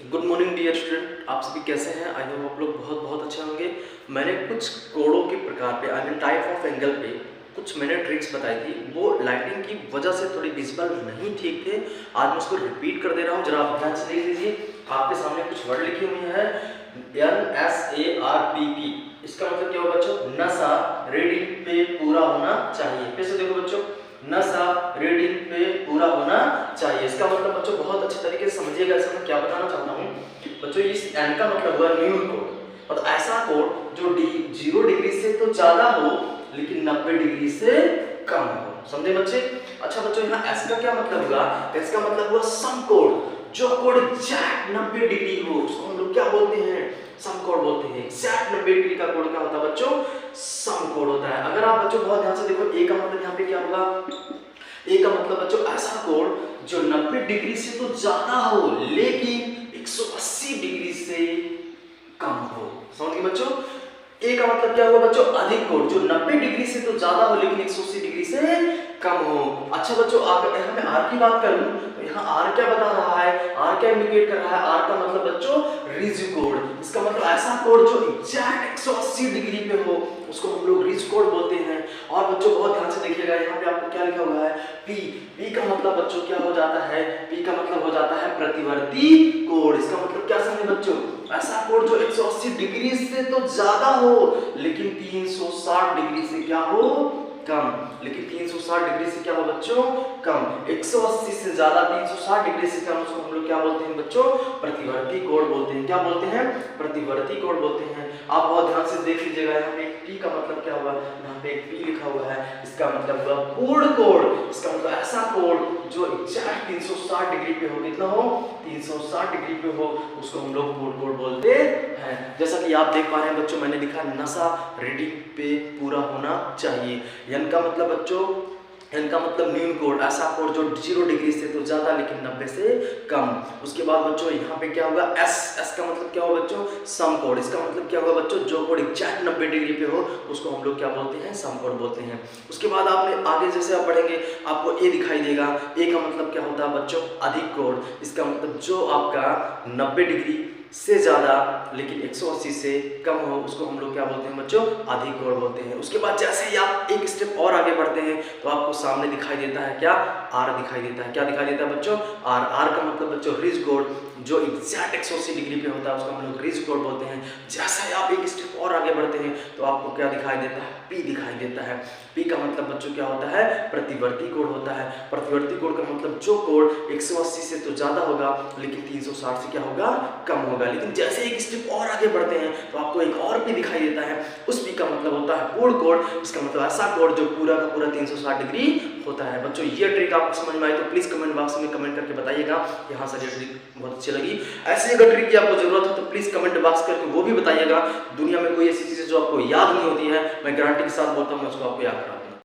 Good morning dear student, आप सभी कैसे हैं? आई होप आप लोग बहुत बहुत अच्छे होंगे। मैंने कुछ कोणों के प्रकार पे I mean type of angle पे कुछ मैंने ट्रिक्स बताई थी। वो लाइटिंग की वजह से थोड़ी विजिबल नहीं ठीक थे। आज मैं उसको रिपीट कर दे रहा हूँ, जरा आप ध्यान से देख लीजिए। आपके सामने कुछ वर्ड लिखी हुई है NSARPP। इसका मतलब क्या होगा बच्चों? नशा रीडिंग पे पूरा होना चाहिए। फिर से देखो बच्चों, नशा रीडिंग पे पूरा होना चाहिए। इसका मतलब बच्चों बहुत अच्छे तरीके से समझिएगा। इसमें मैं क्या बताना चाहता हूँ बच्चों, इस एन का मतलब हुआ न्यून कोड, और ऐसा कोड जो 0 डिग्री से तो ज्यादा हो लेकिन 90 डिग्री से कम हो। समझे बच्चे? अच्छा बच्चों, यहाँ एस का क्या मतलब हुआ? एस का मतलब हुआ सम कोड, जो कोड एग्जैक्ट 90 डिग्री हो उसको हम लोग क्या बोलते हैं? सम कोड बोलते हैं। एग्जैक्ट 90 डिग्री का कोड क्या होता है बच्चों? सम कोड होता है। अगर आप बच्चों बहुत ध्यान से देखो, ए का मतलब यहाँ पे क्या होगा? ए का मतलब बच्चों ऐसा कोण जो 90 डिग्री से तो ज्यादा हो लेकिन 180 डिग्री से कम हो। समझ गए बच्चों? ए का मतलब क्या होगा बच्चों? अधिक कोण जो 90 डिग्री से तो ज्यादा हो लेकिन 180 डिग्री से कम हो। अच्छा बच्चों, अगर यहाँ मैं आर की बात करूं तो यहाँ आर क्या बता रहा है? आर क्या इंडिकेट कर रहा है? आर का मतलब बच्चों रिज कोण। इसका मतलब ऐसा कोण जो एग्जैक्ट 180 डिग्री पे हो उसको हम लोग रिज कोण बोलते हैं। और बच्चों बहुत ध्यान से देखिएगा, यहाँ पे आपको क्या लिखा हुआ है? पी। पी का मतलब बच्चों क्या हो जाता है? पी का मतलब हो जाता है प्रतिवर्ती कोण। इसका मतलब क्या समझे बच्चों? ऐसा कोण जो 180 डिग्री से तो ज्यादा हो लेकिन 360 डिग्री से क्या हो? कम। लेकिन 360 डिग्री से क्या हो बच्चों? कम। 180 से ज्यादा 360 डिग्री से कम, उसको हम लोग क्या बोलते हैं बच्चों? प्रतिवर्ती कोण बोलते हैं। क्या बोलते हैं? प्रतिवर्ती कोण बोलते हैं। आप बहुत ध्यान से देख लीजिएगा, यहाँ पे टी का मतलब क्या हुआ? यहाँ पे एक पी लिखा हुआ है, इसका मतलब हुआ पूर्ण कोण। इसका मतलब ऐसा कोण जो एग्जैक्ट 360 डिग्री पे हो। कितना हो? 360 डिग्री पे हो, उसको हम लोग पूर्ण कोण बोलते हैं। जैसा कि आप देख पा रहे हैं बच्चों, मैंने लिखा नशा रीडिंग पे पूरा होना चाहिए। एन का मतलब बच्चों, एन का मतलब न्यून कोण, ऐसा कोण जो 0 डिग्री से तो ज्यादा लेकिन 90 से कम। उसके बाद बच्चों यहाँ पे क्या होगा? एस। एस का मतलब क्या होगा बच्चों? सम कोण। इसका मतलब क्या होगा बच्चों? जो कोण एग्जैक्ट 90 डिग्री पे हो उसको हम लोग क्या बोलते हैं? सम कोण बोलते हैं। उसके बाद आपने आगे जैसे आप पढ़ेंगे आपको ए दिखाई देगा। ए का मतलब क्या होता है बच्चों? अधिक कोण। इसका मतलब जो आपका 90 डिग्री से ज्यादा लेकिन 180 से कम हो उसको हम लोग क्या बोलते हैं बच्चों? अधिक कोण बोलते हैं। उसके बाद जैसे ही आप एक स्टेप और आगे बढ़ते हैं तो आपको सामने दिखाई देता है क्या? आर दिखाई देता है। क्या दिखाई देता है बच्चों? आर। आर का मतलब बच्चों रिज कोण, जो एग्जैक्ट 180 डिग्री पे होता है उसको हम लोग रिज कोण बोलते हैं। जैसे ही आप एक स्टेप और आगे बढ़ते हैं तो आपको क्या दिखाई देता है? पी दिखाई देता है। पी का मतलब बच्चों क्या होता है? प्रतिवर्ती कोण होता है। प्रतिवर्ती कोण का मतलब जो कोण 180 से तो ज्यादा होगा लेकिन 360 से क्या होगा? कम होगा। लेकिन जैसे एक स्टेप और आगे बढ़ते हैं तो आपको एक और पी दिखाई देता है। उस पी का मतलब होता है पूर्ण कोण। इसका मतलब ऐसा कोण जो पूरा का पूरा 360 डिग्री होता है। बच्चों ये ट्रिक आपको समझ में आई तो प्लीज कमेंट बॉक्स में कमेंट करके बताइएगा कि हाँ सर ये ट्रिक बहुत अच्छी लगी। ऐसे अगर ट्रिक की आपको जरूरत हो तो प्लीज कमेंट बॉक्स करके वो भी बताइएगा। दुनिया में कोई ऐसी चीज जो आपको याद नहीं होती है, मैं गारंटी के साथ बोलता हूँ मैं उसको आपको याद करा